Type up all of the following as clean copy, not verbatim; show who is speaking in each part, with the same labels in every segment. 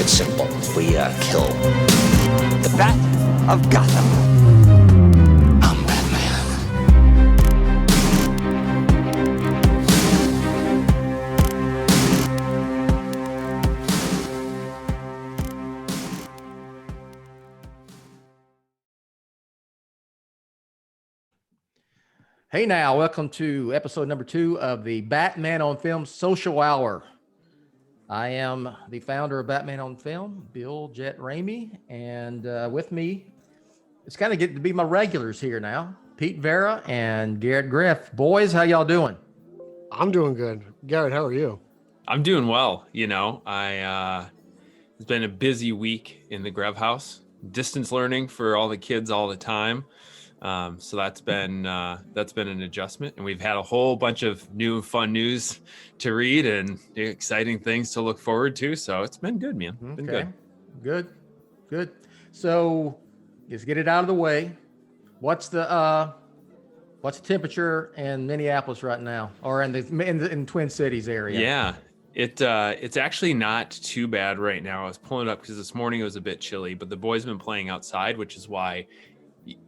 Speaker 1: it simple. We kill.
Speaker 2: The Bat of Gotham.
Speaker 1: I'm Batman.
Speaker 3: Hey now, welcome to episode number 2 of the Batman on Film Social Hour. I am the founder of Batman on Film, Bill, Jett, Ramey, and with me, it's kind of getting to be my regulars here now, Pete Vera and Garrett Griff. Boys, how y'all doing?
Speaker 4: I'm doing good. Garrett, how are you?
Speaker 5: I'm doing well. You know, it's been a busy week in the Grev house, distance learning for all the kids all the time. So that's been an adjustment, and we've had a whole bunch of new fun news to read and exciting things to look forward to. So it's been good, man. Been
Speaker 3: Good. So let's get it out of the way. What's the temperature in Minneapolis right now, or in the Twin Cities area?
Speaker 5: Yeah, it's actually not too bad right now. I was pulling it up because this morning it was a bit chilly, but the boys have been playing outside, which is why,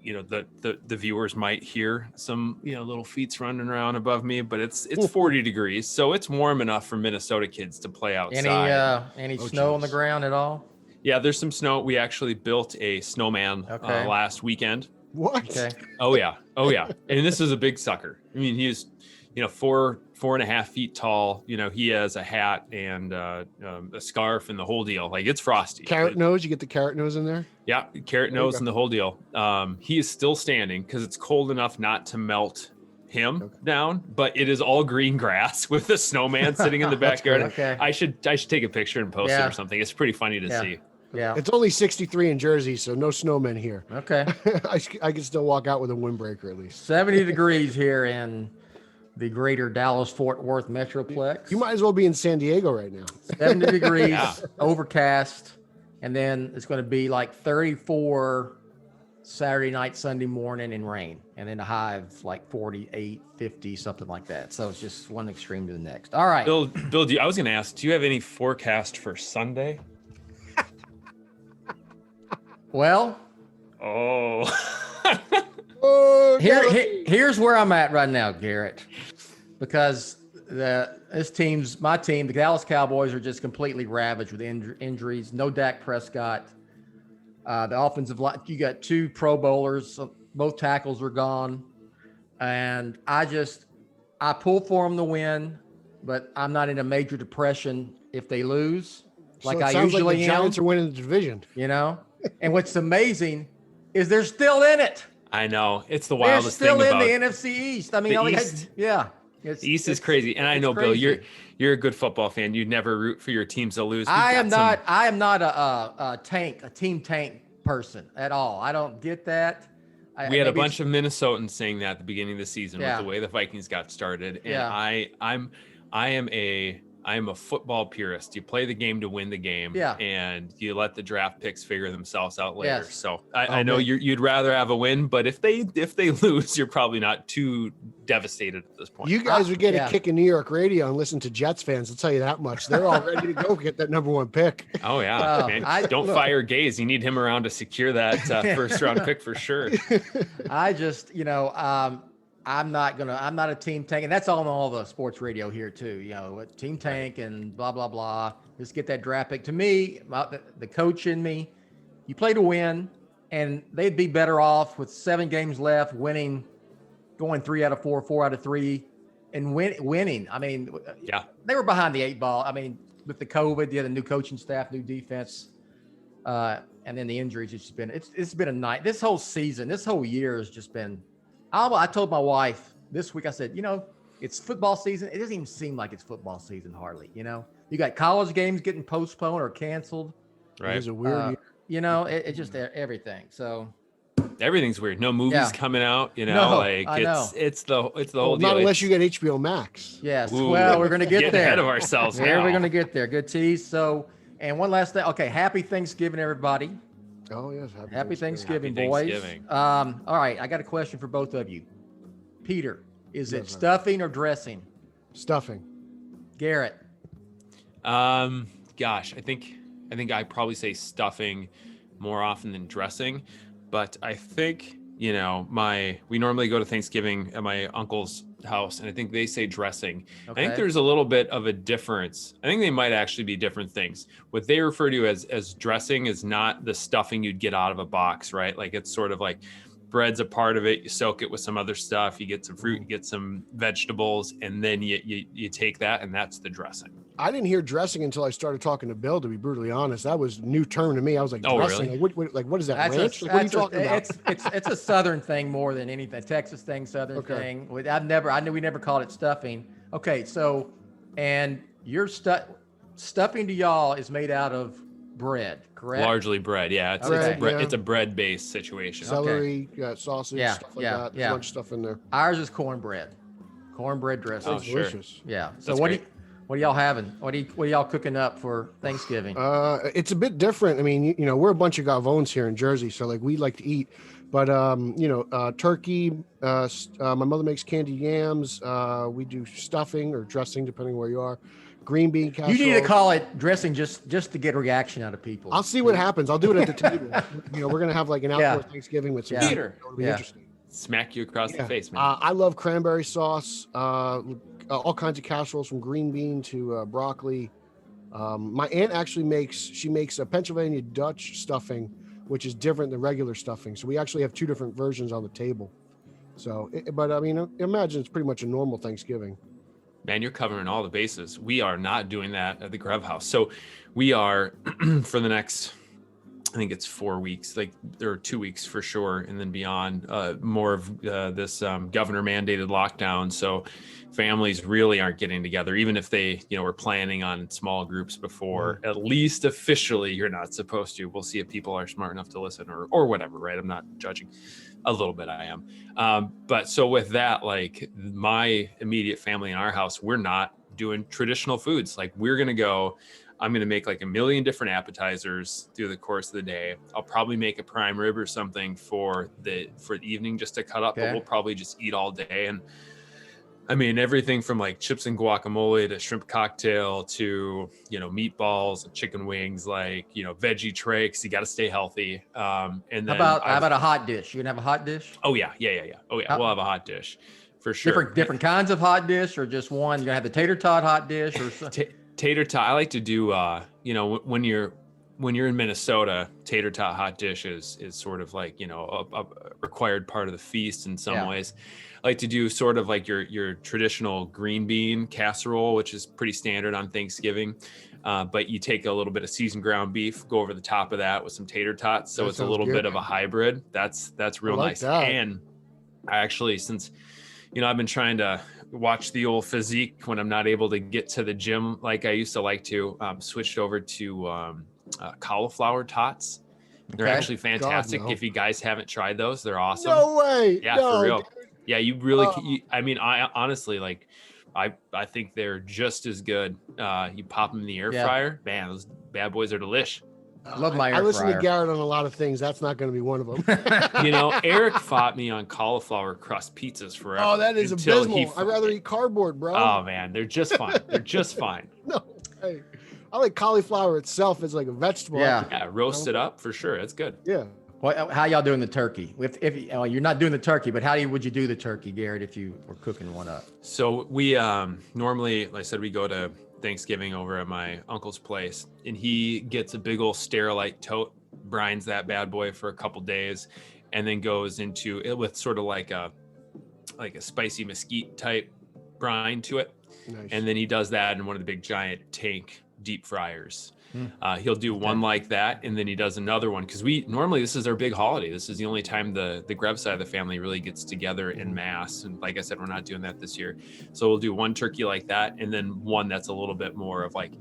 Speaker 5: you know, the viewers might hear some, you know, little feet running around above me, but it's 40 degrees, so it's warm enough for Minnesota kids to play outside.
Speaker 3: Any snow on the ground at all?
Speaker 5: Yeah, there's some snow. We actually built a snowman last weekend.
Speaker 4: What?
Speaker 3: Okay.
Speaker 5: Oh yeah. And this is a big sucker. I mean, he's, you know, 4.5 feet tall. You know, he has a hat and a scarf and the whole deal. Like, it's frosty.
Speaker 4: Carrot nose? You get the carrot nose in there?
Speaker 5: Yeah, carrot nose and the whole deal. He is still standing because it's cold enough not to melt him down, but it is all green grass with a snowman sitting in the backyard.
Speaker 3: Okay.
Speaker 5: I should take a picture and post it or something. It's pretty funny to see.
Speaker 3: Yeah.
Speaker 4: It's only 63 in Jersey, so no snowmen here.
Speaker 3: Okay.
Speaker 4: I can still walk out with a windbreaker at least.
Speaker 3: 70 degrees here in the greater Dallas-Fort Worth Metroplex.
Speaker 4: You might as well be in San Diego right now.
Speaker 3: 70 degrees, overcast, and then it's going to be like 34 Saturday night, Sunday morning, and rain, and then a high of like 48, 50, something like that. So it's just one extreme to the next. All right.
Speaker 5: Bill, I was going to ask, do you have any forecast for Sunday?
Speaker 3: Well, here's where I'm at right now, Garrett, because my team, the Dallas Cowboys, are just completely ravaged with injuries. No Dak Prescott. The offensive line, you got 2 Pro Bowlers, so both tackles are gone, and I pull for them to win, but I'm not in a major depression if they lose, like I usually
Speaker 4: like the
Speaker 3: am.
Speaker 4: Giants are winning the division.
Speaker 3: You know, and what's amazing is they're still in it.
Speaker 5: I know, it's the wildest thing about
Speaker 3: they're still in the NFC East. I mean,
Speaker 5: the East.
Speaker 3: The
Speaker 5: East is crazy, and I know, crazy. Bill, you're a good football fan. You'd never root for your teams to lose. I am not
Speaker 3: a team tank person at all. I don't get that.
Speaker 5: We had a bunch of Minnesotans saying that at the beginning of the season with the way the Vikings got started, and I am a football purist. You play the game to win the game, and you let the draft picks figure themselves out later.
Speaker 3: Yes.
Speaker 5: So I know you'd rather have a win, but if they lose, you're probably not too devastated at this point.
Speaker 4: You guys would get a kick in New York radio and listen to Jets fans. I'll tell you that much. They're all ready to go get that number 1 pick.
Speaker 5: Oh yeah, man. Don't fire Gaze. You need him around to secure that first round pick for sure.
Speaker 3: I just, I'm not a team tank, and that's on all the sports radio here too. You know, team tank and blah blah blah. Just get that draft pick. To me, the coach in me, you play to win, and they'd be better off with 7 games left, winning, going 3 out of 4, 4 out of 3, and winning. I mean, they were behind the 8 ball. I mean, with the COVID, you had a new coaching staff, new defense, and then the injuries. It's been a night. This whole season, this whole year has just been. I told my wife this week, I said, it's football season. It doesn't even seem like it's football season hardly, You got college games getting postponed or canceled.
Speaker 5: Right.
Speaker 4: It was a weird
Speaker 3: year. It's just everything. So
Speaker 5: everything's weird. No movies coming out, it's the whole deal.
Speaker 4: Not unless you get HBO Max.
Speaker 3: Yes. Ooh, well, we're going to get there.
Speaker 5: Ahead of ourselves now.
Speaker 3: We're going to get there. Good tease. So, and one last thing. Okay. Happy Thanksgiving, everybody.
Speaker 4: Oh, yes.
Speaker 3: Happy Thanksgiving, boys.
Speaker 5: Thanksgiving.
Speaker 3: All right. I got a question for both of you. Peter, is it stuffing or dressing?
Speaker 4: Stuffing.
Speaker 3: Garrett.
Speaker 5: Gosh, I think I think I probably say stuffing more often than dressing, but I think, you know, we normally go to Thanksgiving at my uncle's house, and I think they say dressing.
Speaker 3: Okay.
Speaker 5: I think there's a little bit of a difference. I think they might actually be different things. What they refer to as dressing is not the stuffing you'd get out of a box, right? Like it's sort of like bread's a part of it. You soak it with some other stuff. You get some fruit, you get some vegetables, and then you take that, and that's the dressing.
Speaker 4: I didn't hear dressing until I started talking to Bill, to be brutally honest. That was a new term to me. I was like,
Speaker 5: Oh,
Speaker 4: dressing?
Speaker 5: really?
Speaker 4: Like, what is that, ranch? Like, what are you talking about?
Speaker 3: It's a Southern thing more than anything. Texas thing, Southern thing. I knew we never called it stuffing. Okay, so, and your stuffing to y'all is made out of bread, correct?
Speaker 5: Largely bread, yeah. It's a bread-based situation.
Speaker 4: Celery, sausage, stuff like that. There's a bunch of stuff in there.
Speaker 3: Ours is cornbread dressing.
Speaker 5: Oh, sure.
Speaker 4: Delicious.
Speaker 3: Yeah. So what are y'all having? What are y'all cooking up for Thanksgiving?
Speaker 4: It's a bit different. I mean, you know, we're a bunch of Gavones here in Jersey, so like we like to eat. But turkey. My mother makes candied yams. We do stuffing or dressing, depending where you are. Green bean casserole.
Speaker 3: You need to call it dressing just to get a reaction out of people.
Speaker 4: I'll see what happens. I'll do it at the table. You know, we're gonna have like an outdoor Thanksgiving with some
Speaker 5: Peter.
Speaker 4: It'll be interesting.
Speaker 5: Smack you across the face, man.
Speaker 4: I love cranberry sauce. All kinds of casseroles from green bean to broccoli. My aunt actually makes a Pennsylvania Dutch stuffing, which is different than regular stuffing. So we actually have two different versions on the table. So, but I mean, imagine it's pretty much a normal Thanksgiving.
Speaker 5: Man, you're covering all the bases. We are not doing that at the Grev House. So we are for the next, I think it's 4 weeks, like there are 2 weeks for sure. And then beyond more of this governor mandated lockdown. So families really aren't getting together, even if they, you know, were planning on small groups before, at least officially you're not supposed to. We'll see if people are smart enough to listen or whatever, right? I'm not judging. A little bit I am. But so with that, like my immediate family in our house, we're not doing traditional foods. Like I'm going to make like a million different appetizers through the course of the day. I'll probably make a prime rib or something for the evening just to cut up, but we'll probably just eat all day. And I mean, everything from like chips and guacamole to shrimp cocktail to, you know, meatballs and chicken wings, like, you know, veggie tray, because you got to stay healthy. And then
Speaker 3: how about a hot dish? You gonna have a hot dish?
Speaker 5: Oh yeah. Oh yeah, we'll have a hot dish for sure.
Speaker 3: Different kinds of hot dish, or just one? You're gonna have the tater tot hot dish, or
Speaker 5: tater tot. I like to do, you know, when you're in Minnesota, tater tot hot dish is sort of like, you know, a required part of the feast in some ways. I like to do sort of like your traditional green bean casserole, which is pretty standard on Thanksgiving. But you take a little bit of seasoned ground beef, go over the top of that with some tater tots. So it's a little bit of a hybrid. That's real nice. And I actually, since, you know, I've been trying to watch the old physique when I'm not able to get to the gym like I used to like to, switched over to cauliflower tots. They're actually fantastic. If you guys haven't tried those, they're awesome.
Speaker 4: No way.
Speaker 5: Yeah, for real. Yeah, you really. I mean, I honestly like. I think they're just as good. You pop them in the air fryer, man. Those bad boys are delish.
Speaker 3: I love my air
Speaker 4: fryer. I listen to Garrett on a lot of things. That's not going to be one of them.
Speaker 5: You know, Eric fought me on cauliflower crust pizzas forever.
Speaker 4: Oh, that is abysmal. I'd rather eat cardboard, bro.
Speaker 5: Oh man, they're just fine. They're just fine.
Speaker 4: No, hey, I like cauliflower itself as like a vegetable.
Speaker 5: Yeah, roast it up for sure. It's good.
Speaker 4: Yeah.
Speaker 3: How y'all doing the turkey? If you're not doing the turkey, but would you do the turkey, Garrett, if you were cooking one up?
Speaker 5: So we normally, like I said, we go to Thanksgiving over at my uncle's place, and he gets a big old Sterilite tote, brines that bad boy for a couple days, and then goes into it with sort of like a spicy mesquite type brine to it. Nice. And then he does that in one of the big giant tank deep fryers. He'll do one like that, and then he does another one, because this is our big holiday. This is the only time the Grev side of the family really gets together in mass, and like I said, we're not doing that this year. So we'll do one turkey like that, and then one that's a little bit more of like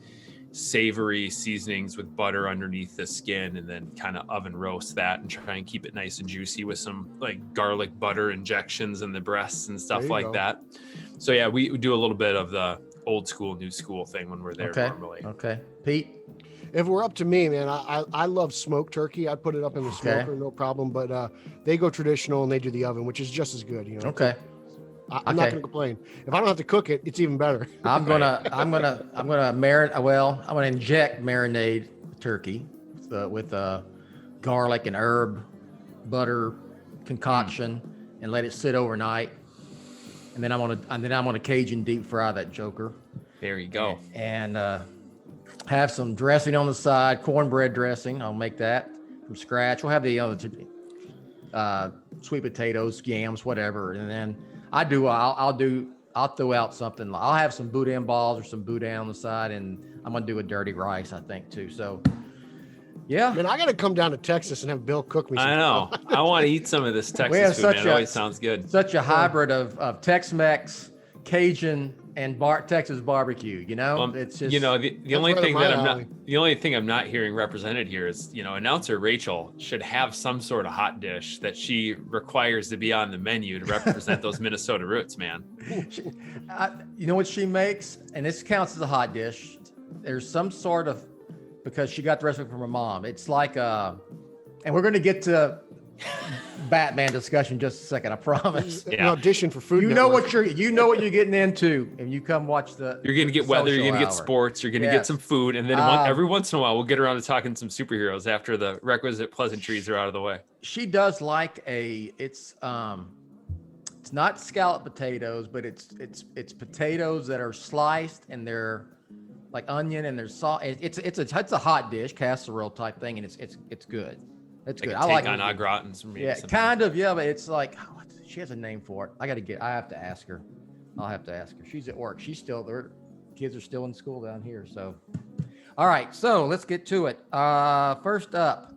Speaker 5: savory seasonings with butter underneath the skin, and then kind of oven roast that and try and keep it nice and juicy with some like garlic butter injections in the breasts and stuff like that. So yeah, we do a little bit of the old school, new school thing when we're there normally.
Speaker 3: Okay. Pete?
Speaker 4: If we're up to me, man, I love smoked turkey. I'd put it up in the smoker, no problem. But they go traditional and they do the oven, which is just as good. You know.
Speaker 3: Okay.
Speaker 4: I'm not gonna complain. If I don't have to cook it, it's even better.
Speaker 3: I'm gonna inject marinade turkey with garlic and herb butter concoction and let it sit overnight. And then I'm gonna Cajun deep fry that joker.
Speaker 5: There you go.
Speaker 3: And have some dressing on the side, cornbread dressing. I'll make that from scratch. We'll have the other sweet potatoes, yams, whatever. And then I'll throw out something. I'll have some boudin balls or some boudin on the side, and I'm gonna do a dirty rice, I think, too. So, yeah.
Speaker 4: Man, I got to come down to Texas and have Bill cook me.
Speaker 5: I know. I want to eat some of this
Speaker 3: We have
Speaker 5: Texas food, man. It always sounds good.
Speaker 3: Such a hybrid of Tex-Mex, Cajun, and Texas barbecue. You know, it's just
Speaker 5: the only
Speaker 4: right
Speaker 5: thing
Speaker 4: up my
Speaker 5: that
Speaker 4: alley.
Speaker 5: the only thing I'm not hearing represented here is announcer Rachel should have some sort of hot dish that she requires to be on the menu to represent those Minnesota roots, man.
Speaker 3: You know what she makes, and this counts as a hot dish. There's some sort of, because she got the recipe from her mom. It's like and we're going to get to Batman discussion in just a second, I promise.
Speaker 4: An audition for Food
Speaker 3: You know
Speaker 4: Network.
Speaker 3: what you're getting into, and you come watch the.
Speaker 5: You're gonna get weather, you're
Speaker 3: Social
Speaker 5: gonna get
Speaker 3: Hour.
Speaker 5: sports, you're gonna get
Speaker 3: Yes.
Speaker 5: some food, and then every once in a while we'll get around to talking some superheroes after the requisite pleasantries are out of the way.
Speaker 3: She does like it's not scalloped potatoes, but it's potatoes that are sliced and they're like onion and there's salt. It's a hot dish, casserole type thing, and it's good. It's
Speaker 5: Like
Speaker 3: good.
Speaker 5: a
Speaker 3: I
Speaker 5: take
Speaker 3: like
Speaker 5: on
Speaker 3: it.
Speaker 5: au gratins for me.
Speaker 3: Yeah, kind of. Yeah, but it's like she has a name for it. I have to ask her. I'll have to ask her. She's at work. She's still there. Kids are still in school down here. So, all right. So let's get to it. First up,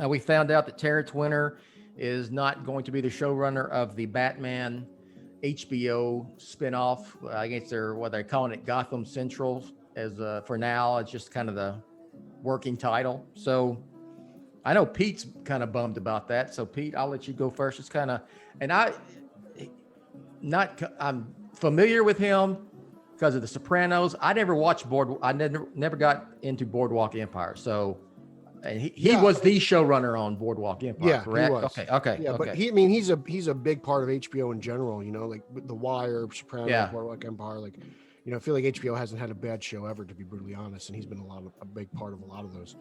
Speaker 3: we found out that Terrence Winter is not going to be the showrunner of the Batman HBO spinoff. I guess what they're calling it, Gotham Central. As for now, it's just kind of the working title. So. I know Pete's kind of bummed about that. So Pete, I'll let you go first. It's kind of, and I'm familiar with him because of The Sopranos. I never watched I never got into Boardwalk Empire. So, and he was the showrunner on Boardwalk Empire.
Speaker 4: Yeah,
Speaker 3: correct?
Speaker 4: he was.
Speaker 3: Okay.
Speaker 4: Yeah, but he's a big part of HBO in general. Like with The Wire, Sopranos,
Speaker 3: Yeah.
Speaker 4: Boardwalk Empire. Like, I feel like HBO hasn't had a bad show ever, to be brutally honest, and he's been a big part of a lot of those.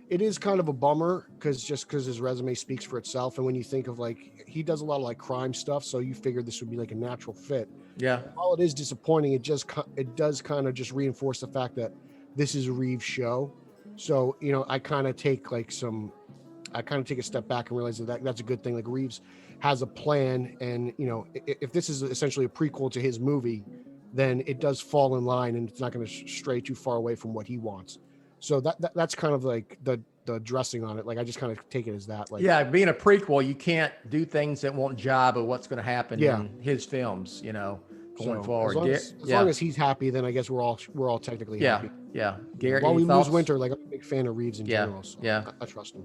Speaker 4: It is kind of a bummer because his resume speaks for itself. And when you think of he does a lot of crime stuff, so you figured this would be a natural fit.
Speaker 3: Yeah.
Speaker 4: While it is disappointing, it does kind of just reinforce the fact that this is a Reeves show. So, I kind of take a step back and realize that's a good thing. Like Reeves has a plan, and if this is essentially a prequel to his movie, then it does fall in line and it's not going to stray too far away from what he wants. So that's kind of the dressing on it. I just kind of take it as that.
Speaker 3: Being a prequel, you can't do things that won't jibe with what's going to happen in his films, going forward.
Speaker 4: As long as he's happy, then I guess we're all technically happy.
Speaker 3: Yeah. Garrett,
Speaker 4: While we
Speaker 3: any thoughts?
Speaker 4: lose Winter, I'm a big fan of Reeves in general. So I trust him.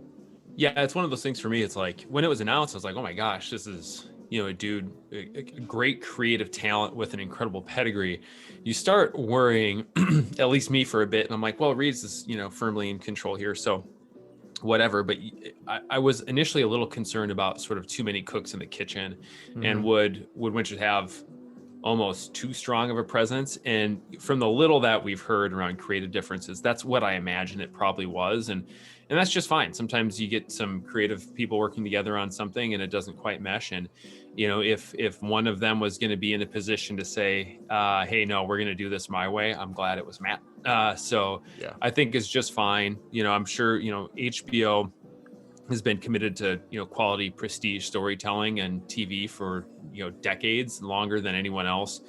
Speaker 5: Yeah, it's one of those things for me. It's like when it was announced, I was like, oh my gosh, this is a dude, a great creative talent with an incredible pedigree. You start worrying, at least me for a bit, and I'm like, well, Reeves is firmly in control here, so whatever. But I was initially a little concerned about sort of too many cooks in the kitchen, and would Winter have almost too strong of a presence? And from the little that we've heard around creative differences, that's what I imagine it probably was, and that's just fine. Sometimes you get some creative people working together on something and it doesn't quite mesh. And if one of them was going to be in a position to say, hey, no, we're going to do this my way, I'm glad it was Matt. So I think it's just fine. I'm sure HBO has been committed to quality prestige storytelling and TV for decades, longer than anyone else.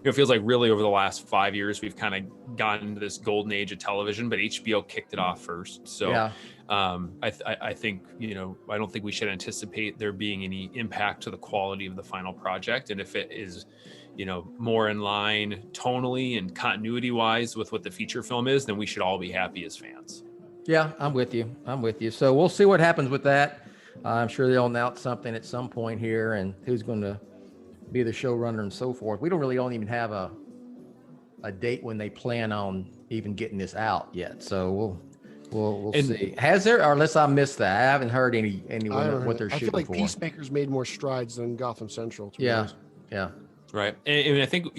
Speaker 5: It feels like really over the last 5 years we've kind of gotten into this golden age of television, but HBO kicked it off first. So I think I don't think we should anticipate there being any impact to the quality of the final project. And if it is more in line tonally and continuity wise with what the feature film is, then we should all be happy as fans.
Speaker 3: Yeah, I'm with you. So we'll see what happens with that. I'm sure they'll announce something at some point here, and who's going to be the showrunner and so forth. We don't even have a date when they plan on even getting this out yet. So we'll see. Has there, or unless I missed that, I haven't heard anyone what they're shooting for.
Speaker 4: I feel like Peacemaker's made more strides than Gotham Central.
Speaker 3: Yeah.
Speaker 5: Right. And I think,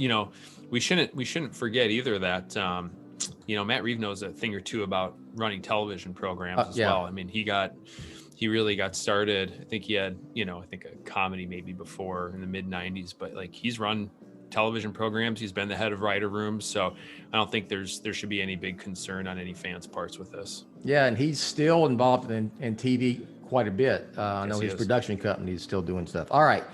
Speaker 5: we shouldn't forget either that, Matt Reeve knows a thing or two about running television programs as
Speaker 3: yeah.
Speaker 5: well. I mean, he really got started. I think he had, a comedy maybe before in the mid 90s, but like he's run television programs. He's been the head of writer rooms. So I don't think there should be any big concern on any fans' parts with this.
Speaker 3: Yeah. And he's still involved in TV quite a bit. I know his production company is still doing stuff. All right.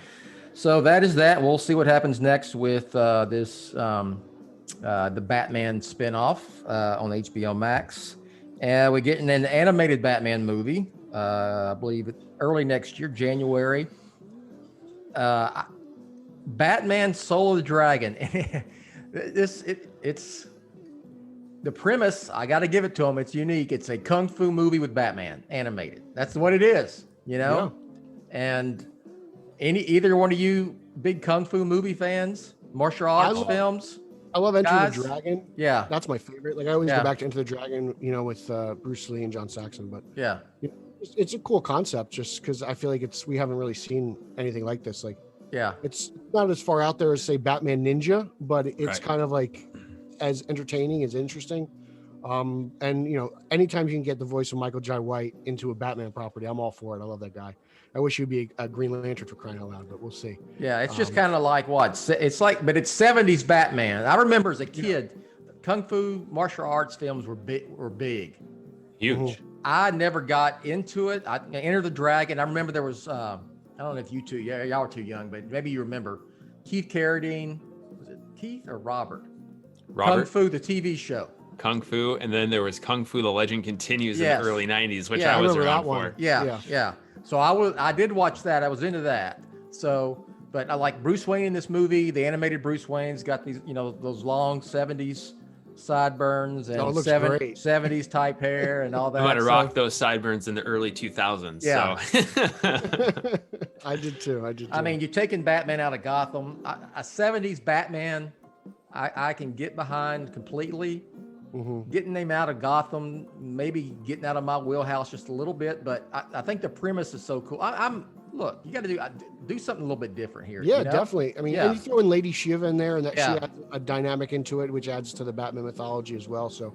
Speaker 3: So that is that. We'll see what happens next with this, the Batman spinoff on HBO Max. And we're getting an animated Batman movie, I believe early next year, January. Batman Soul of the Dragon. It's the premise. I got to give it to him. It's unique. It's a kung fu movie with Batman animated. That's what it is,
Speaker 4: Yeah.
Speaker 3: And either one of you big kung fu movie fans, martial arts films.
Speaker 4: I love Enter the Dragon.
Speaker 3: Yeah,
Speaker 4: that's my favorite. Like I always go back to Enter the Dragon, with Bruce Lee and John Saxon. But
Speaker 3: yeah,
Speaker 4: it's a cool concept just because I feel like we haven't really seen anything like this. Like,
Speaker 3: yeah,
Speaker 4: it's not as far out there as say Batman Ninja, but it's kind of like as entertaining, as interesting. And anytime you can get the voice of Michael Jai White into a Batman property, I'm all for it. I love that guy. I wish he'd be a Green Lantern for crying out loud, but we'll see.
Speaker 3: Yeah, it's just kind of like it's like, but it's 70s Batman. I remember as a kid, kung fu martial arts films were big.
Speaker 5: Huge.
Speaker 3: I never got into it. I Enter the Dragon. I remember there was, I don't know if you two, y'all are too young, but maybe you remember Keith Carradine. Was it Keith or Robert? Kung Fu, the TV show.
Speaker 5: Kung Fu, and then there was Kung Fu: The Legend Continues in the early 90s, which I was around for.
Speaker 3: Yeah. So I did watch that. I was into that. So, but I like Bruce Wayne in this movie. The animated Bruce Wayne's got these, those long 70s sideburns and 70s type hair and all that.
Speaker 5: I might have rocked those sideburns in the early 2000s.
Speaker 3: Yeah.
Speaker 5: So.
Speaker 4: I did too.
Speaker 3: I mean, you're taking Batman out of Gotham. A 70s Batman, I can get behind completely. Getting them out of Gotham, maybe getting out of my wheelhouse just a little bit, but I think the premise is so cool. Look, you got to do something a little bit different here.
Speaker 4: Yeah, definitely. I mean, and you throw in Lady Shiva in there, and that she adds a dynamic into it, which adds to the Batman mythology as well. So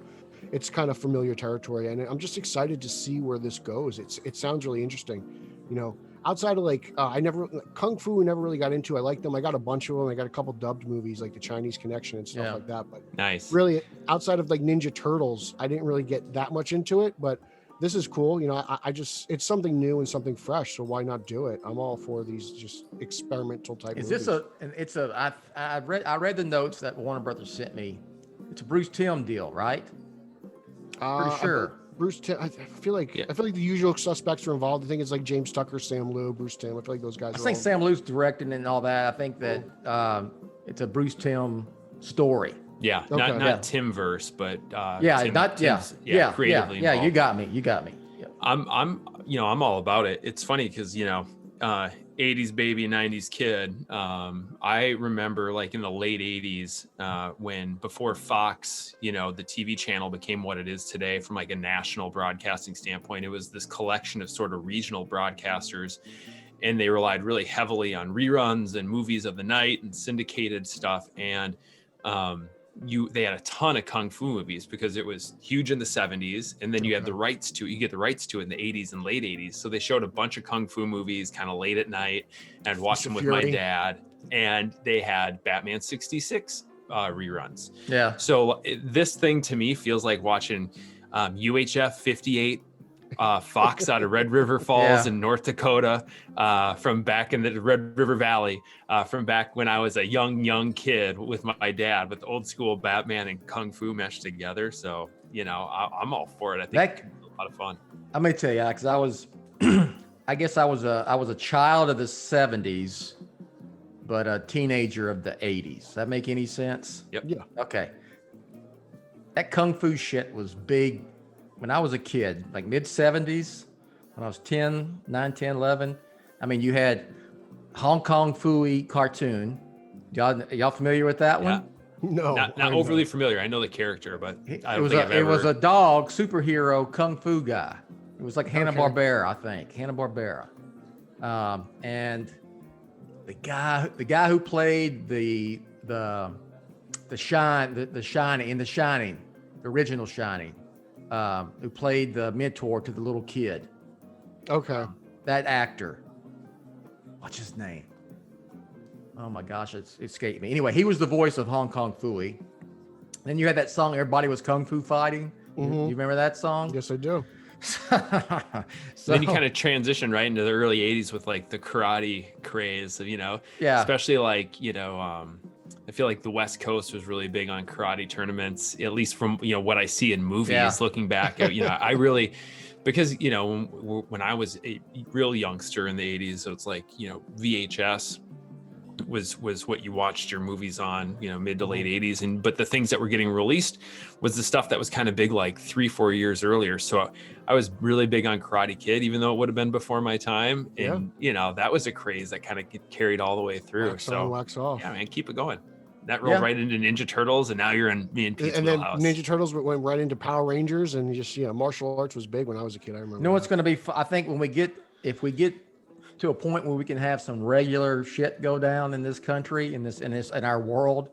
Speaker 4: it's kind of familiar territory, and I'm just excited to see where this goes. It sounds really interesting. Outside of Kung Fu, never really got into. I like them. I got a bunch of them. I got a couple dubbed movies like the Chinese Connection and stuff like that. But
Speaker 5: nice.
Speaker 4: Really, outside of like Ninja Turtles, I didn't really get that much into it. But this is cool. It's something new and something fresh. So why not do it? I'm all for these just experimental type.
Speaker 3: Is
Speaker 4: movies.
Speaker 3: I read the notes that Warner Brothers sent me. It's a Bruce Timm deal, right? Pretty sure.
Speaker 4: Bruce Timm, I feel like the usual suspects are involved. I think it's like James Tucker, Sam Liu, Bruce Timm. I feel like those guys.
Speaker 3: I think Sam Liu's directing and all that. I think that it's a Bruce Timm story.
Speaker 5: Yeah,
Speaker 4: okay.
Speaker 5: not Timverse, but
Speaker 3: creatively.
Speaker 5: creatively
Speaker 3: Yeah,
Speaker 5: involved.
Speaker 3: you got me. Yeah.
Speaker 5: I'm all about it. It's funny because 80s baby, 90s kid. I remember like in the late 80s when before Fox, the TV channel became what it is today from like a national broadcasting standpoint. It was this collection of sort of regional broadcasters, and they relied really heavily on reruns and movies of the night and syndicated stuff. And they had a ton of kung fu movies because it was huge in the 70s, and then you get the rights to it in the 80s and late 80s. So they showed a bunch of kung fu movies kind of late at night, and I'd watch them with my dad, and they had Batman 66 reruns.
Speaker 3: Yeah.
Speaker 5: So this thing to me feels like watching UHF 58 Fox out of Red River Falls in North Dakota, from back in the Red River Valley, from back when I was a young kid with my dad, with old school Batman and Kung Fu meshed together. So, I'm all for it. I think it's a lot of fun.
Speaker 3: I'm going to tell you, because I was, I guess I was a child of the 70s, but a teenager of the 80s. Does that make any sense?
Speaker 5: Yep.
Speaker 4: Yeah.
Speaker 3: Okay. That Kung Fu shit was big when I was a kid, like mid 70s, when I was 10, 9, 10, 11. I mean, you had Hong Kong Phooey cartoon. Y'all familiar with that one?
Speaker 4: No,
Speaker 5: not overly familiar. I know the character, but
Speaker 3: it was a dog superhero Kung Fu guy. It was like Hanna-Barbera, I think. Hanna-Barbera. And the guy who played the Shining, the original Shining, who played the mentor to the little kid.
Speaker 4: Okay.
Speaker 3: That actor, what's his name? Oh my gosh, it escaped me. Anyway, he was the voice of Hong Kong Phooey. Then you had that song, everybody was kung fu fighting. You remember that song?
Speaker 4: Yes, I do.
Speaker 3: So
Speaker 5: Then you kind of transition right into the early 80s with like the karate craze,
Speaker 3: Yeah.
Speaker 5: especially like, I feel like the West Coast was really big on karate tournaments, at least from, what I see in movies.
Speaker 3: Yeah.
Speaker 5: Looking back, I really, because, when I was a real youngster in the 80s, so it's like, VHS was what you watched your movies on, mid to late 80s. But the things that were getting released was the stuff that was kind of big like 3-4 years earlier. So I was really big on Karate Kid, even though it would have been before my time. And, that was a craze that kind of carried all the way through.
Speaker 4: Wax on, wax off.
Speaker 5: Yeah, man, keep it going. That rolled right into Ninja Turtles, and now you're in me and Pete's wheelhouse.
Speaker 4: Then Ninja Turtles went right into Power Rangers, and just, martial arts was big when I was a kid. I remember.
Speaker 3: You know what's going to be? I think if we get to a point where we can have some regular shit go down in this country, in our world,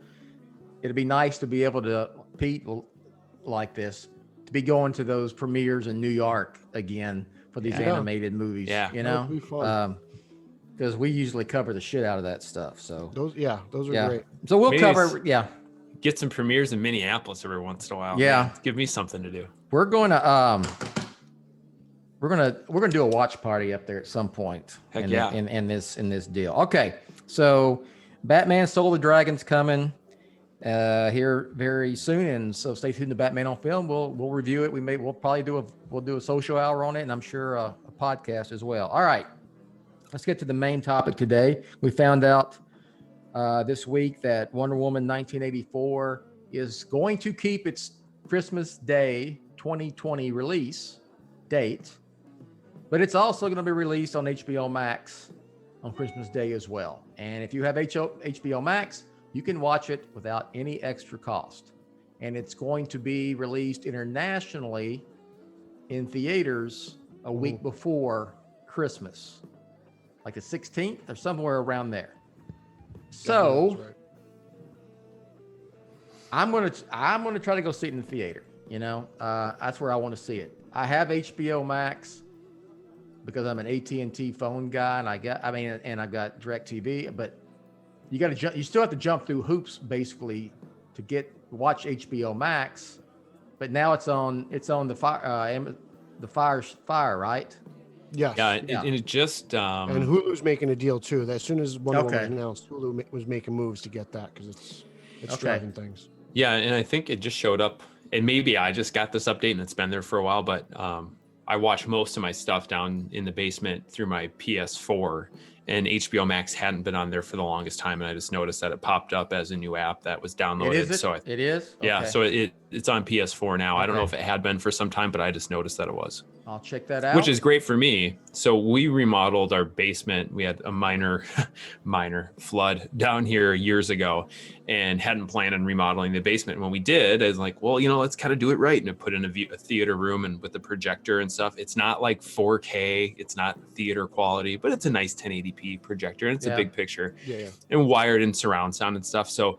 Speaker 3: it'd be nice to be able to, Pete, like this, to be going to those premieres in New York again for these animated movies.
Speaker 5: Yeah,
Speaker 4: that would be fun.
Speaker 3: Because we usually cover the shit out of that stuff. So
Speaker 4: those are great.
Speaker 3: So we'll
Speaker 5: Maybe
Speaker 3: cover.
Speaker 5: Get some premieres in Minneapolis every once in a while.
Speaker 3: Yeah,
Speaker 5: man. Give me something to do.
Speaker 3: We're going to we're gonna do a watch party up there at some point.
Speaker 5: Heck
Speaker 3: in this deal. Okay, so Batman Soul of the Dragon's coming here very soon, and so stay tuned to Batman on Film. We'll review it. We'll probably do a social hour on it, and I'm sure a podcast as well. All right, let's get to the main topic today. We found out this week that Wonder Woman 1984 is going to keep its Christmas Day 2020 release date, but it's also going to be released on HBO Max on Christmas Day as well. And if you have HBO Max, you can watch it without any extra cost. And it's going to be released internationally in theaters a week before Christmas, like the 16th or somewhere around there. So I'm gonna try to go see it in the theater. That's where I want to see it. I have HBO Max because I'm an AT&T phone guy, and I've got DirecTV. But you still have to jump through hoops basically to watch HBO Max. But now it's on the Fire, right?
Speaker 4: Yes.
Speaker 5: Yeah, and it just
Speaker 4: and Hulu's making a deal too. As soon as Wonder Woman was announced, Hulu was making moves to get that because it's driving things.
Speaker 5: Yeah, and I think it just showed up, and maybe I just got this update and it's been there for a while, but I watch most of my stuff down in the basement through my PS4, and HBO Max hadn't been on there for the longest time, and I just noticed that it popped up as a new app that was downloaded.
Speaker 3: It is?
Speaker 5: So
Speaker 3: it is?
Speaker 5: Yeah,
Speaker 3: Okay.
Speaker 5: so it's on PS4 now. I don't know if it had been for some time, but I just noticed that it was.
Speaker 3: I'll check that out.
Speaker 5: Which is great for me. So we remodeled our basement. We had a minor flood down here years ago and hadn't planned on remodeling the basement. And when we did, I was like, well, let's kind of do it right. And I put in a theater room and with the projector and stuff. It's not like 4K. It's not theater quality, but it's a nice 1080p projector. And it's a big picture and wired in surround sound and stuff. So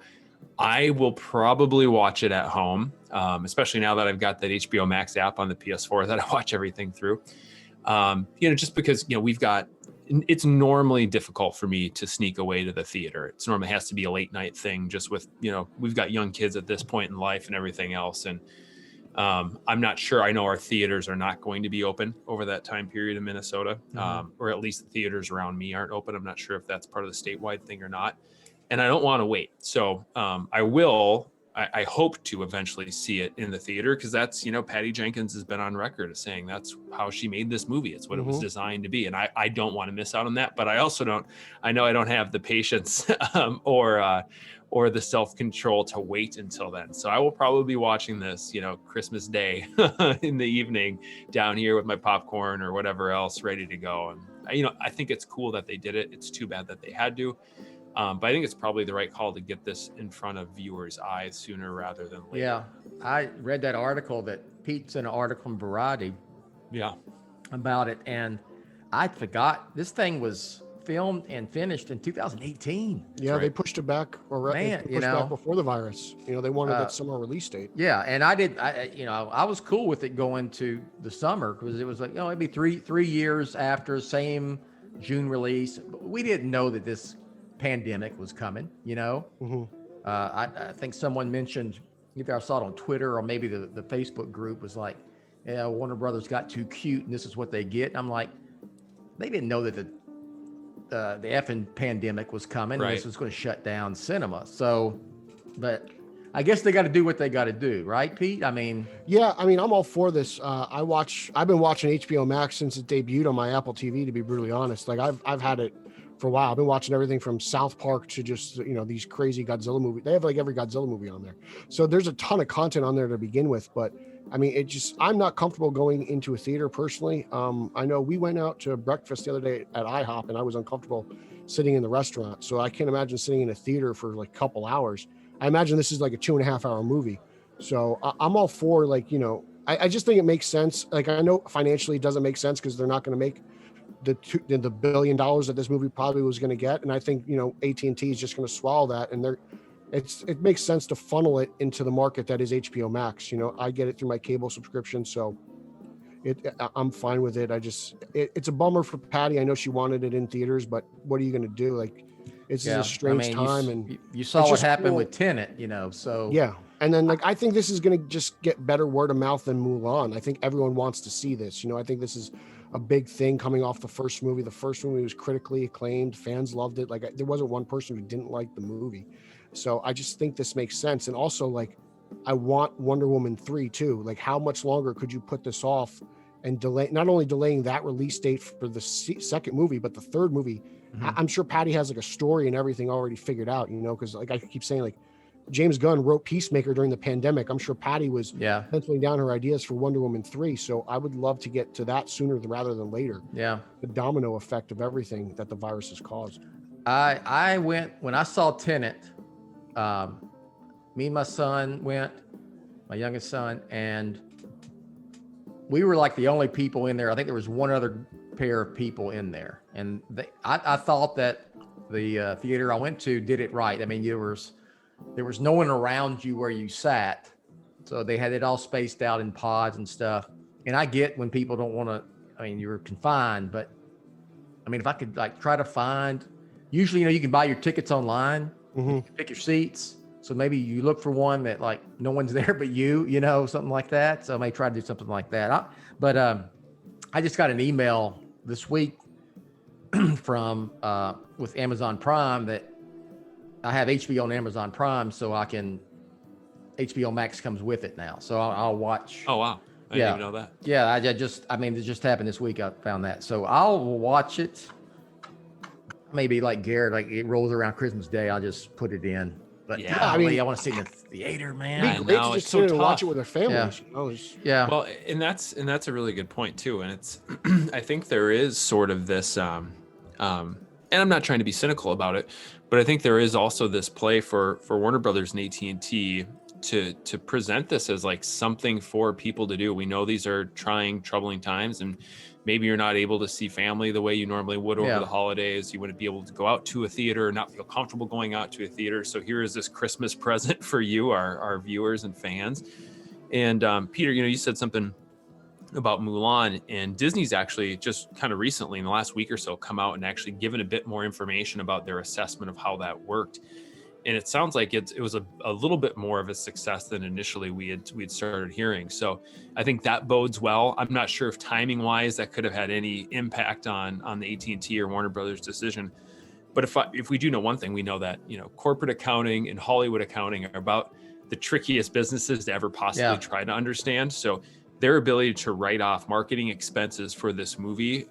Speaker 5: I will probably watch it at home, especially now that I've got that HBO Max app on the PS4 that I watch everything through. Just because, it's normally difficult for me to sneak away to the theater. It normally has to be a late night thing just with, we've got young kids at this point in life and everything else. And I'm not sure. I know our theaters are not going to be open over that time period in Minnesota, or at least the theaters around me aren't open. I'm not sure if that's part of the statewide thing or not. And I don't want to wait. So I hope to eventually see it in the theater because that's, Patty Jenkins has been on record as saying that's how she made this movie. It's what it was designed to be. And I don't want to miss out on that, but I also I don't have the patience or the self-control to wait until then. So I will probably be watching this, Christmas Day in the evening down here with my popcorn or whatever else ready to go. And, I think it's cool that they did it. It's too bad that they had to. But I think it's probably the right call to get this in front of viewers' eyes sooner rather than later.
Speaker 3: Yeah, I read that article that Pete sent an article in Variety.
Speaker 5: Yeah.
Speaker 3: About it, and I forgot this thing was filmed and finished in 2018.
Speaker 4: Yeah,
Speaker 5: right.
Speaker 4: they pushed it back, or
Speaker 3: Man,
Speaker 4: they
Speaker 3: you
Speaker 4: pushed
Speaker 3: know.
Speaker 4: back before the virus. They wanted that summer release date.
Speaker 3: Yeah, and I was cool with it going to the summer because it was like, it'd be three years after, same June release. But we didn't know that this pandemic was coming. I think someone mentioned, either I saw it on Twitter or maybe the Facebook group was like, yeah, Warner Brothers got too cute and this is what they get. And I'm like, they didn't know that the effing pandemic was coming and
Speaker 5: Right.
Speaker 3: this was going to shut down cinema. So, but I guess they got to do what they got to do, right, Pete? I mean,
Speaker 4: Yeah, I'm all for this. I've been watching HBO Max since it debuted on my Apple TV, to be brutally honest. Like I've had it for a while. I've been watching everything from South Park to just, these crazy Godzilla movies. They have like every Godzilla movie on there. So there's a ton of content on there to begin with, but I'm not comfortable going into a theater personally. I know we went out to breakfast the other day at IHOP and I was uncomfortable sitting in the restaurant. So I can't imagine sitting in a theater for like a couple hours. I imagine this is like a 2.5 hour movie. So I'm all for I just think it makes sense. Like I know financially it doesn't make sense because they're not going to make the $1 billion that this movie probably was going to get. And I think, AT&T is just going to swallow that. And it makes sense to funnel it into the market that is HBO Max. I get it through my cable subscription. So I'm fine with it. It's a bummer for Patty. I know she wanted it in theaters, but what are you going to do? Like, it's a strange time. And
Speaker 3: you saw what happened with Tenet, so.
Speaker 4: Yeah. And then I think this is going to just get better word of mouth than Mulan. I think everyone wants to see this. I think this is a big thing coming off the first movie. The first movie was critically acclaimed. Fans loved it. Like there wasn't one person who didn't like the movie. So I just think this makes sense. And also I want Wonder Woman 3 too. Like how much longer could you put this off and delay, not only delaying that release date for the second movie, but the third movie. Mm-hmm. I'm sure Patty has like a story and everything already figured out, because like I keep saying, like James Gunn wrote Peacemaker during the pandemic. I'm sure Patty was penciling down her ideas for Wonder Woman 3. So I would love to get to that sooner rather than later.
Speaker 3: Yeah.
Speaker 4: The domino effect of everything that the virus has caused.
Speaker 3: I went, when I saw Tenet, me and my son went, my youngest son, and we were like the only people in there. I think there was one other pair of people in there. And I thought that the theater I went to did it right. I mean, there was no one around you where you sat. So they had it all spaced out in pods and stuff. And I get when people don't want to, you're confined, but if I could try to find, usually, you can buy your tickets online, you can pick your seats. So maybe you look for one that no one's there but you, something like that. So I may try to do something like that. But I just got an email this week from with Amazon Prime that I have HBO on Amazon Prime, so HBO Max comes with it now. So I'll watch.
Speaker 5: Oh, wow. I didn't even know that.
Speaker 3: Yeah, it just happened this week. I found that. So I'll watch it. Maybe like Garrett, it rolls around Christmas Day, I'll just put it in. But I want to see it in the theater, man.
Speaker 5: I know, it's so tough.
Speaker 4: Watch it with their families.
Speaker 3: Yeah.
Speaker 5: Well, and that's a really good point too. And it's, I think there is sort of this, and I'm not trying to be cynical about it, but I think there is also this play for Warner Brothers and AT&T to present this as something for people to do. We know these are trying, troubling times, and maybe you're not able to see family the way you normally would over the holidays. You wouldn't be able to go out to a theater, not feel comfortable going out to a theater. So here is this Christmas present for you, our viewers and fans. And Peter, you said something about Mulan, and Disney's actually just kind of recently in the last week or so come out and actually given a bit more information about their assessment of how that worked. And it sounds like it was a little bit more of a success than initially we had started hearing. So I think that bodes well. I'm not sure if timing wise that could have had any impact on the AT&T or Warner Brothers decision. But if we do know one thing, we know that corporate accounting and Hollywood accounting are about the trickiest businesses to ever possibly try to understand. So their ability to write off marketing expenses for this movie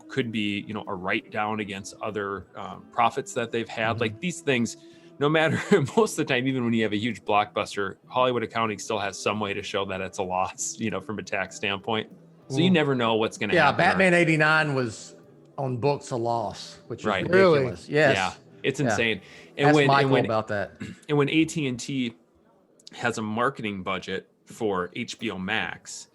Speaker 5: could be a write down against other profits that they've had. Like these things, no matter, most of the time, even when you have a huge blockbuster, Hollywood accounting still has some way to show that it's a loss, from a tax standpoint. So you never know what's going to happen.
Speaker 3: Yeah, Batman '89 was on books a loss, which is ridiculous.
Speaker 4: Really?
Speaker 3: Yes.
Speaker 5: Yeah, it's insane.
Speaker 3: And Michael about that.
Speaker 5: And when AT&T has a marketing budget for HBO Max,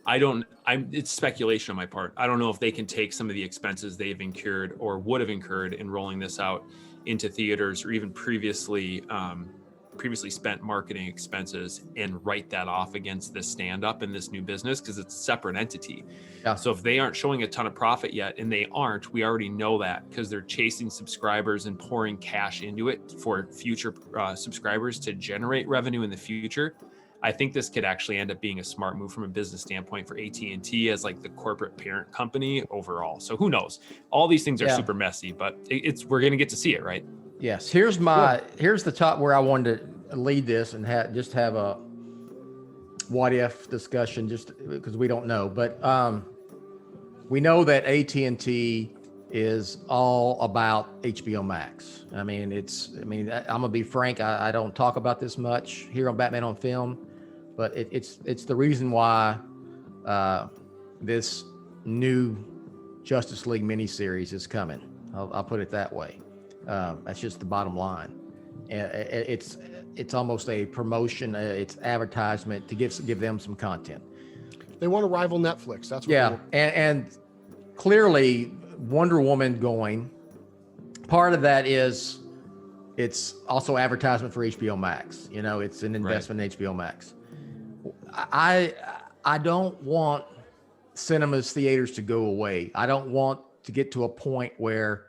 Speaker 5: It's speculation on my part. I don't know if they can take some of the expenses they've incurred or would have incurred in rolling this out into theaters, or even previously spent marketing expenses, and write that off against this stand-up and this new business, because it's a separate entity.
Speaker 3: Yeah.
Speaker 5: So if they aren't showing a ton of profit yet, and they aren't, we already know that, because they're chasing subscribers and pouring cash into it for future subscribers to generate revenue in the future. I think this could actually end up being a smart move from a business standpoint for AT&T as like the corporate parent company overall. So who knows? All these things are super messy, but we're going to get to see it, right?
Speaker 3: Yes. Here's the top where I wanted to lead this and have a what if discussion, just because we don't know, but we know that AT&T is all about HBO Max. I mean, I'm gonna be frank. I don't talk about this much here on Batman on Film, but it's the reason why this new Justice League miniseries is coming. I'll put it that way. That's just the bottom line. And it's almost a promotion. It's advertisement to give them some content.
Speaker 4: They want to rival Netflix. That's what
Speaker 3: Yeah, and clearly Wonder Woman going. Part of that is it's also advertisement for HBO Max. You know, it's an investment in HBO Max. I don't want theaters to go away. I don't want to get to a point where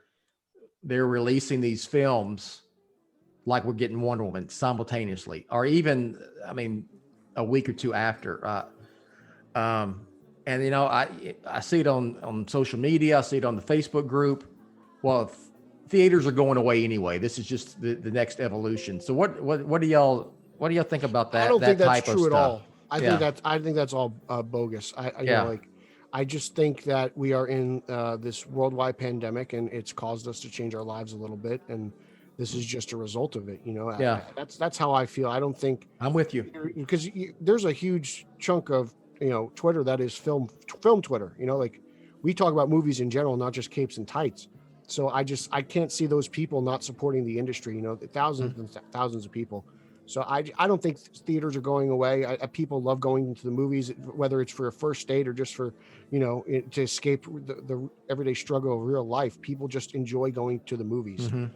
Speaker 3: they're releasing these films like we're getting Wonder Woman simultaneously, or even, a week or two after. And you know, I see it on social media. I see it on the Facebook group. Well, theaters are going away anyway. This is just the next evolution. So what do y'all think about that?
Speaker 4: I don't think that's
Speaker 3: type of
Speaker 4: true at
Speaker 3: stuff?
Speaker 4: all. I think that's all bogus. I just think that we are in this worldwide pandemic, and it's caused us to change our lives a little bit, and this is just a result of it. You know, that's how I feel. I don't think
Speaker 3: I'm with you,
Speaker 4: because there's a huge chunk of Twitter that is film Twitter. You know, like we talk about movies in general, not just capes and tights. So I can't see those people not supporting the industry. You know, thousands and thousands of people. So I don't think theaters are going away. People love going to the movies, whether it's for a first date or just for, to escape the everyday struggle of real life. People just enjoy going to the movies. Mm-hmm.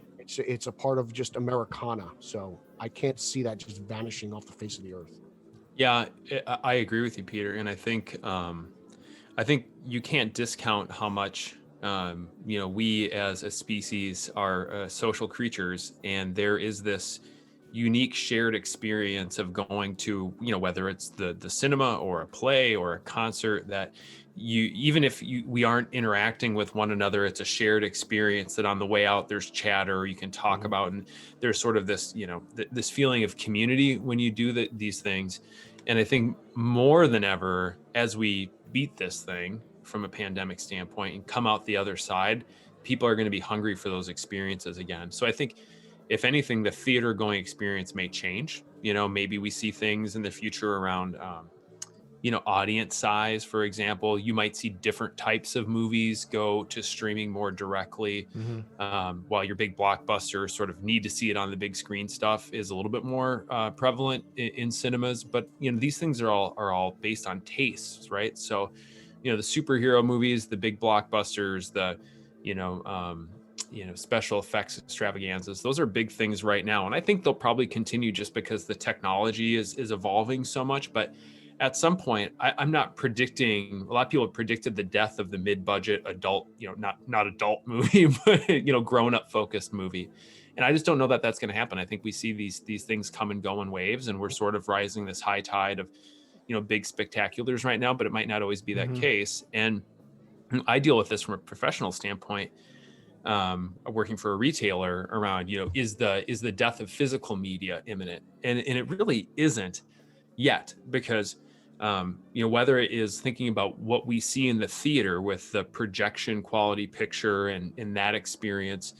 Speaker 4: It's a part of just Americana. So I can't see that just vanishing off the face of the earth.
Speaker 5: Yeah, I agree with you, Peter. And I think you can't discount how much, we as a species are social creatures, and there is this unique shared experience of going to, whether it's the cinema or a play or a concert, that even if we aren't interacting with one another, it's a shared experience that on the way out there's chatter you can talk about, and there's sort of this, this feeling of community when you do these things. And I think more than ever, as we beat this thing from a pandemic standpoint and come out the other side, people are going to be hungry for those experiences again. So I think, if anything, the theater going experience may change. Maybe we see things in the future around, audience size, for example. You might see different types of movies go to streaming more directly, while your big blockbuster sort of need to see it on the big screen stuff is a little bit more prevalent in cinemas. But, these things are all based on tastes, right? So, the superhero movies, the big blockbusters, the, special effects extravaganzas, those are big things right now. And I think they'll probably continue just because the technology is evolving so much. But at some point, I'm not predicting, a lot of people have predicted the death of the mid-budget adult, not adult movie, but, grown-up focused movie. And I just don't know that that's going to happen. I think we see these things come and go in waves, and we're sort of rising this high tide of, big spectaculars right now, but it might not always be that case. And I deal with this from a professional standpoint, working for a retailer around, is the death of physical media imminent? And it really isn't yet, because, whether it is thinking about what we see in the theater with the projection quality picture and in that experience,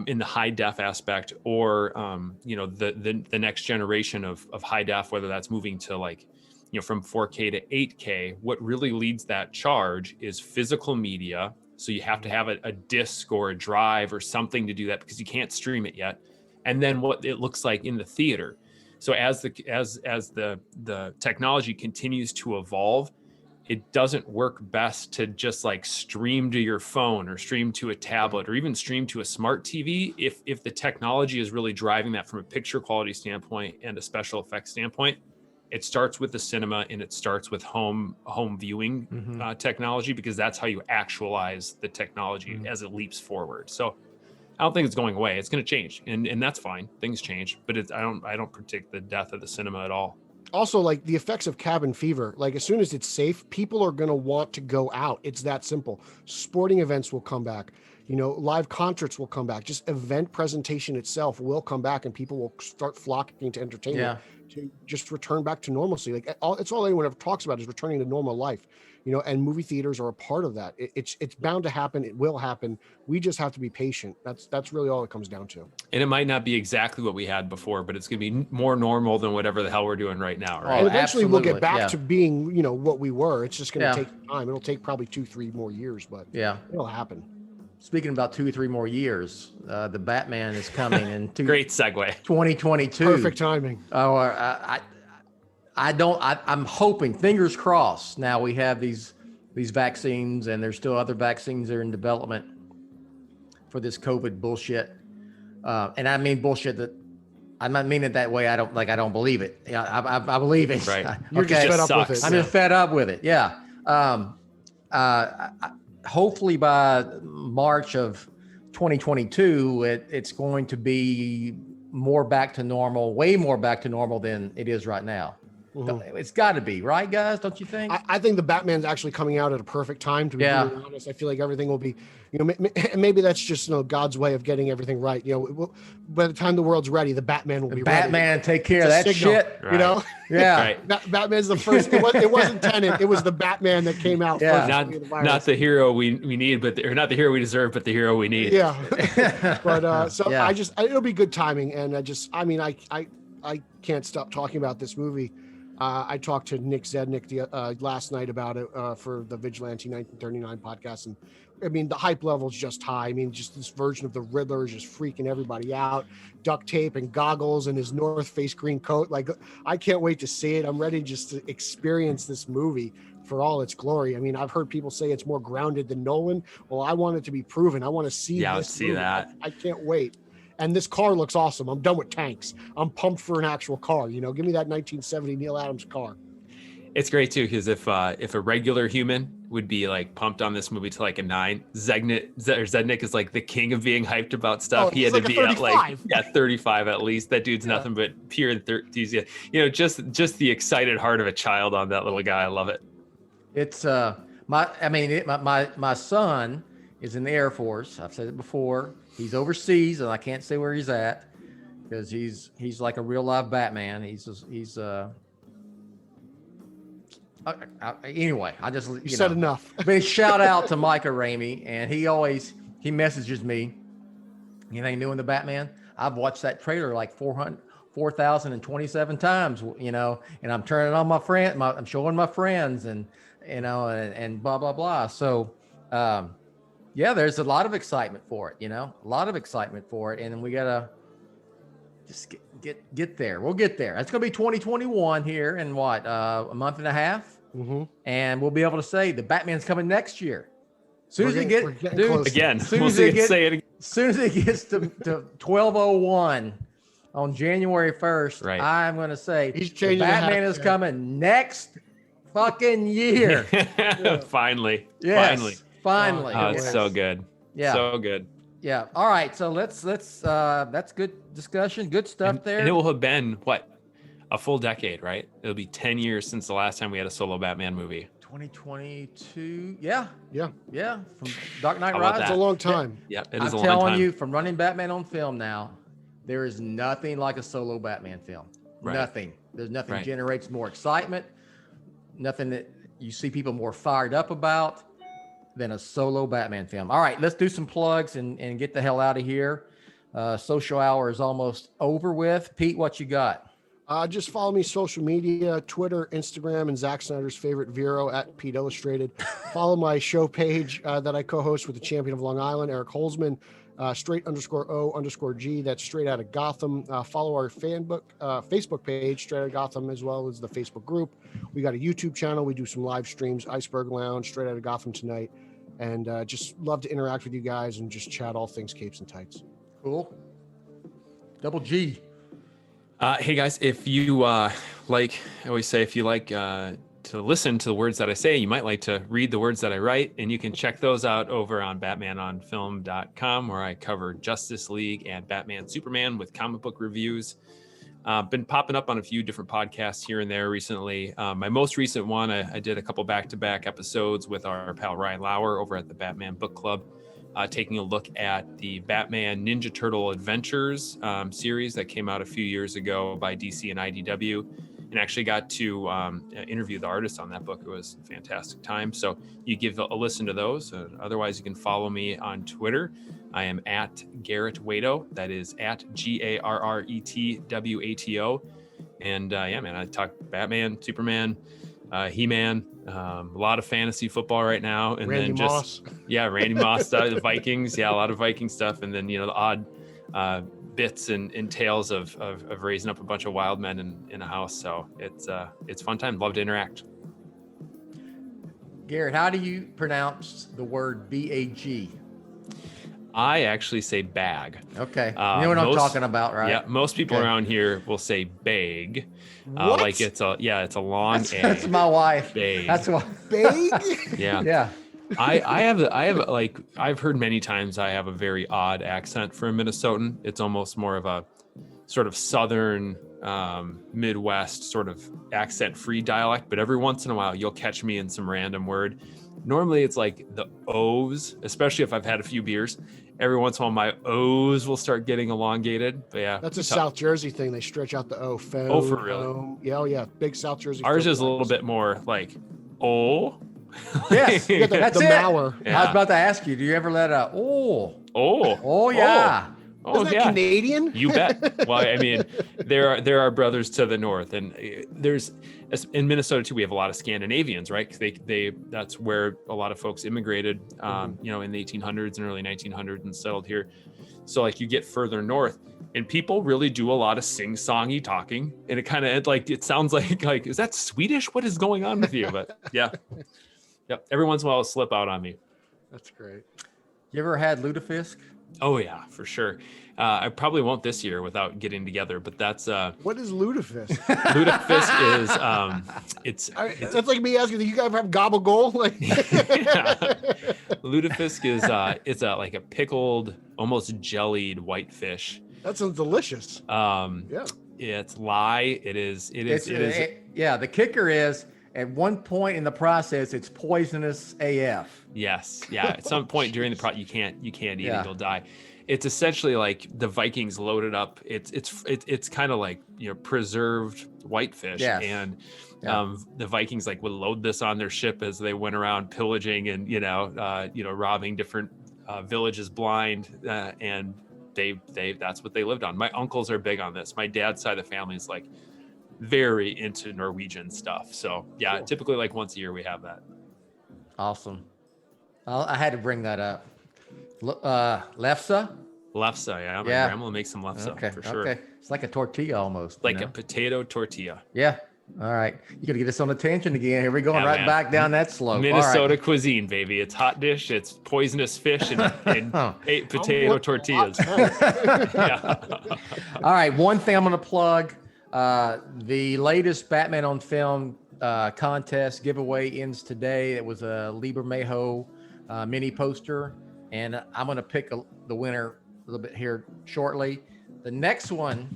Speaker 5: in the high def aspect, or, the next generation of high def, whether that's moving to from 4K to 8K, what really leads that charge is physical media. So you have to have a disc or a drive or something to do that, because you can't stream it yet. And then what it looks like in the theater. So as the technology continues to evolve, it doesn't work best to just like stream to your phone or stream to a tablet or even stream to a smart TV if the technology is really driving that from a picture quality standpoint and a special effects standpoint. It starts with the cinema and it starts with home viewing technology, because that's how you actualize the technology as it leaps forward. So I don't think it's going away. It's going to change, and that's fine. Things change, but I don't predict the death of the cinema at all.
Speaker 4: Also, like the effects of cabin fever, like as soon as it's safe, people are going to want to go out. It's that simple. Sporting events will come back. Live concerts will come back. Just event presentation itself will come back, and people will start flocking to entertainment to just return back to normalcy. Like it's all anyone ever talks about is returning to normal life, and movie theaters are a part of that. It's bound to happen. It will happen. We just have to be patient. That's really all it comes down to.
Speaker 5: And it might not be exactly what we had before, but it's going to be more normal than whatever the hell we're doing right now. Right.
Speaker 4: And eventually we'll get back to being, what we were. It's just going to take time. It'll take probably 2-3 more years, but it'll happen.
Speaker 3: Speaking about 2-3 more years, the Batman is coming in
Speaker 5: great segue.
Speaker 3: 2022.
Speaker 4: Perfect timing.
Speaker 3: I'm hoping, fingers crossed. Now we have these vaccines, and there's still other vaccines that are in development for this COVID bullshit. And I mean bullshit that I'm not meaning it that way. I don't believe it. I believe it.
Speaker 5: Right.
Speaker 4: You're just fed up with it.
Speaker 3: I'm just fed up with it. Yeah. Hopefully by March of 2022, it's going to be more back to normal, way more back to normal than it is right now. It's got to be, right, guys? Don't you think?
Speaker 4: I think the Batman's actually coming out at a perfect time, to be really honest. I feel like everything will be, maybe that's just God's way of getting everything right. By the time the world's ready, the Batman will be
Speaker 3: Batman
Speaker 4: ready.
Speaker 3: Take care of that shit.
Speaker 5: Right.
Speaker 3: Yeah.
Speaker 5: Right.
Speaker 4: Batman's the first. It wasn't Tenet. It was the Batman that came out first.
Speaker 5: Not the hero we need, or not the hero we deserve, but the hero we need.
Speaker 4: Yeah. But it'll be good timing, and I can't stop talking about this movie. I talked to Nick Zednick last night about it for the Vigilante 1939 podcast. And I mean, the hype level is just high. I mean, just this version of the Riddler is just freaking everybody out. Duct tape and goggles and his North Face green coat. Like, I can't wait to see it. I'm ready just to experience this movie for all its glory. I mean, I've heard people say it's more grounded than Nolan. Well, I want it to be proven. I want to see
Speaker 5: this.
Speaker 4: Let's see
Speaker 5: movie. That.
Speaker 4: I can't wait. And this car looks awesome. I'm done with tanks. I'm pumped for an actual car. Give me that 1970 Neil Adams car.
Speaker 5: It's great too, because if a regular human would be like pumped on this movie to like a 9, Zednick is like the king of being hyped about stuff. He had to be at like 35 at least. That dude's nothing but pure enthusiasm. Just the excited heart of a child on that little guy. I love it.
Speaker 3: It's my son is in the Air Force. I've said it before. He's overseas, and I can't say where he's at because he's like a real live Batman. Anyway, I just you
Speaker 4: said enough.
Speaker 3: Big shout out to Micah Ramey, and he messages me. Anything new in the Batman? I've watched that trailer like 4,027 times, and I'm turning on my friend. I'm showing my friends, and and blah blah blah. So. Yeah, there's a lot of excitement for it, a lot of excitement for it. And we got to just get there. We'll get there. It's going to be 2021 here in a month and a half. Mm-hmm. And we'll be able to say the Batman's coming next year. As soon as it gets to 12:01 on January 1st, right. I'm going to say the Batman is coming next fucking year.
Speaker 5: Finally.
Speaker 3: Yes.
Speaker 5: Finally. Oh, it's so good.
Speaker 3: Yeah.
Speaker 5: So good.
Speaker 3: Yeah. All right. So let's that's good discussion. Good stuff there.
Speaker 5: And it will have been a full decade, right? It'll be 10 years since the last time we had a solo Batman movie.
Speaker 3: 2022. Yeah.
Speaker 4: Yeah.
Speaker 3: From Dark Knight Rises.
Speaker 4: It's a long time.
Speaker 5: Yeah. It is
Speaker 3: I'm telling you, from running Batman on film now, there is nothing like a solo Batman film. Right. Nothing. There's nothing generates more excitement. Nothing that you see people more fired up about than a solo Batman film. All right, let's do some plugs and get the hell out of here. Social Hour is almost over with. Pete, what you got?
Speaker 4: Just follow me social media, Twitter, Instagram, and Zack Snyder's favorite Vero at Pete Illustrated. Follow my show page that I co-host with the champion of Long Island, Eric Holzman. straight_O_G. That's Straight Out of Gotham. Follow our Facebook page, Straight Out of Gotham, as well as the Facebook group. We got a YouTube channel. We do some live streams, Iceberg Lounge, Straight Out of Gotham tonight. And just love to interact with you guys and just chat all things capes and tights.
Speaker 3: Cool. Double G.
Speaker 5: Hey guys, if you I always say, if you like to listen to the words that I say, you might like to read the words that I write, and you can check those out over on batmanonfilm.com, where I cover Justice League and Batman Superman with comic book reviews. Been popping up on a few different podcasts here and there recently. My most recent one, I did a couple back-to-back episodes with our pal Ryan Lauer over at the Batman Book Club, taking a look at the Batman Ninja Turtle Adventures series that came out a few years ago by DC and IDW, and actually got to interview the artist on that book. It was a fantastic time. So you give a listen to those. Otherwise, you can follow me on Twitter. I am at Garrett Wato. That is at GARRETWATO. And yeah, man, I talk Batman, Superman, He-Man, a lot of fantasy football right now. And
Speaker 4: Randy
Speaker 5: then just,
Speaker 4: Moss.
Speaker 5: Yeah, Randy Moss, the Vikings. Yeah, a lot of Viking stuff. And then, the odd bits and tales of raising up a bunch of wild men in a house. So it's fun time. Love to interact.
Speaker 3: Garrett, how do you pronounce the word BAG?
Speaker 5: I actually say bag.
Speaker 3: Okay. You know what I'm talking about, right?
Speaker 5: Yeah. Most people
Speaker 3: Okay.
Speaker 5: around here will say bag.
Speaker 4: What?
Speaker 5: Like it's a long A.
Speaker 3: That's my wife.
Speaker 5: Bag.
Speaker 3: That's what.
Speaker 4: Big?
Speaker 5: Yeah.
Speaker 3: Yeah.
Speaker 5: I've heard many times I have a very odd accent for a Minnesotan. It's almost more of a sort of Southern, Midwest sort of accent-free dialect, but every once in a while you'll catch me in some random word. Normally it's like the O's, especially if I've had a few beers. Every once in a while my O's will start getting elongated. But yeah.
Speaker 4: That's a South Jersey thing. They stretch out the O.
Speaker 5: Oh, for real?
Speaker 4: Yeah. Big South Jersey.
Speaker 5: Ours is a little bit more like, oh.
Speaker 3: Yes.
Speaker 4: Yeah,
Speaker 3: That's
Speaker 4: the
Speaker 3: it.
Speaker 4: Mauer.
Speaker 3: I was about to ask you, do you ever let
Speaker 5: Oh,
Speaker 3: yeah.
Speaker 5: Oh,
Speaker 4: Isn't that
Speaker 5: yeah.
Speaker 4: Canadian?
Speaker 5: You bet. Well, I mean, there are brothers to the north, and there's in Minnesota too. We have a lot of Scandinavians, right? 'Cause they that's where a lot of folks immigrated, in the 1800s and early 1900s and settled here. So like you get further north, and people really do a lot of sing-songy talking, and it kind of it sounds like is that Swedish? What is going on with you? But yeah, yep. Every once in a while, it'll slip out on me.
Speaker 4: That's great.
Speaker 3: You ever had lutefisk?
Speaker 5: Oh yeah, for sure. I probably won't this year without getting together, but that's
Speaker 4: What is lutefisk?
Speaker 5: lutefisk is it's
Speaker 4: That's like me asking, do you guys have gobble goal? Like,
Speaker 5: lutefisk is it's like a pickled, almost jellied whitefish.
Speaker 4: that sounds delicious. Yeah.
Speaker 5: It's lye. It is.
Speaker 3: Yeah. The kicker is at one point in the process, it's poisonous AF.
Speaker 5: Yes. Yeah. At some point during the process, you can't eat
Speaker 3: Yeah.
Speaker 5: it. You'll die. It's essentially like the Vikings loaded up. It's kind of like preserved whitefish,
Speaker 3: Yes.
Speaker 5: and
Speaker 3: Yeah.
Speaker 5: the Vikings would load this on their ship as they went around pillaging and robbing different villages blind, and they that's what they lived on. My uncles are big on this. My dad's side of the family is very into Norwegian stuff. So yeah,
Speaker 3: Cool.
Speaker 5: typically once a year we have that.
Speaker 3: Awesome. I had to bring that up. Lefse?
Speaker 5: Lefse, yeah. My
Speaker 3: Yeah.
Speaker 5: grandma will make some lefse
Speaker 3: Okay.
Speaker 5: for sure.
Speaker 3: Okay. It's like a tortilla almost.
Speaker 5: Like a potato tortilla.
Speaker 3: Yeah. All right. You got to get us on a tangent again. Here we go.
Speaker 5: Yeah,
Speaker 3: Right
Speaker 5: man.
Speaker 3: back down that slope. All
Speaker 5: Minnesota
Speaker 3: right.
Speaker 5: cuisine, baby. It's hot dish. It's poisonous fish and potato
Speaker 4: What-
Speaker 5: tortillas.
Speaker 4: what-
Speaker 5: Yeah.
Speaker 3: All right. One thing I'm going to plug the latest Batman on Film contest giveaway ends today. It was a Lieber Mayho mini poster, and I'm going to pick the winner a little bit here shortly. The next one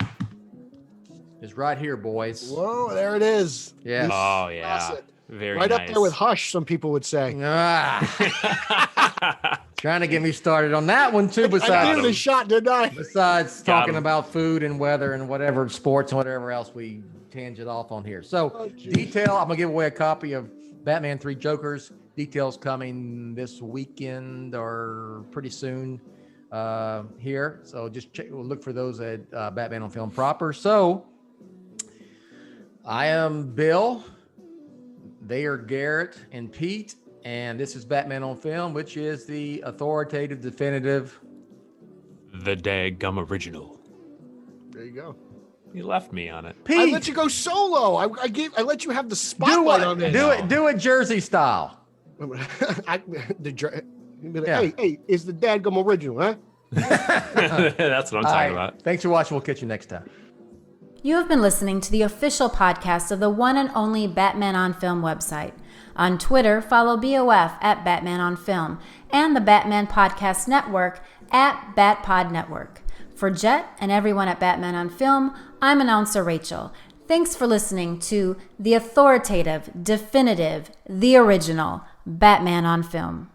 Speaker 3: is right here, boys.
Speaker 4: Whoa, there it is.
Speaker 3: Yes.
Speaker 5: Oh yeah.
Speaker 4: Classic.
Speaker 5: Very
Speaker 4: Right
Speaker 5: nice.
Speaker 4: up there with Hush, some people would say.
Speaker 3: Trying to get me started on that one too.
Speaker 4: I gave it a
Speaker 3: Besides,
Speaker 4: shot, didn't I?
Speaker 3: besides
Speaker 5: Got
Speaker 3: talking
Speaker 5: him.
Speaker 3: about food and weather and whatever sports and whatever else we tangent off on here. So
Speaker 4: Oh, geez.
Speaker 3: detail, I'm gonna give away a copy of Batman 3 Jokers. Details coming this weekend or pretty soon here. So just check. We'll look for those at Batman on Film proper. So I am Bill. They are Garrett and Pete, and this is Batman on Film, which is the authoritative, definitive
Speaker 5: The daggum original.
Speaker 4: There you go.
Speaker 5: You left me on it.
Speaker 4: I let you go solo. I let you have the spotlight on this.
Speaker 3: Do it Jersey style.
Speaker 4: Hey, is the dadgum original, huh?
Speaker 5: That's what I'm talking about.
Speaker 3: Thanks for watching. We'll catch you next time.
Speaker 6: You have been listening to the official podcast of the one and only Batman on Film website. On Twitter, follow BOF at Batman on Film and the Batman Podcast Network at BatPod Network. For Jett and everyone at Batman on Film, I'm announcer Rachel. Thanks for listening to the authoritative, definitive, the original Batman on Film.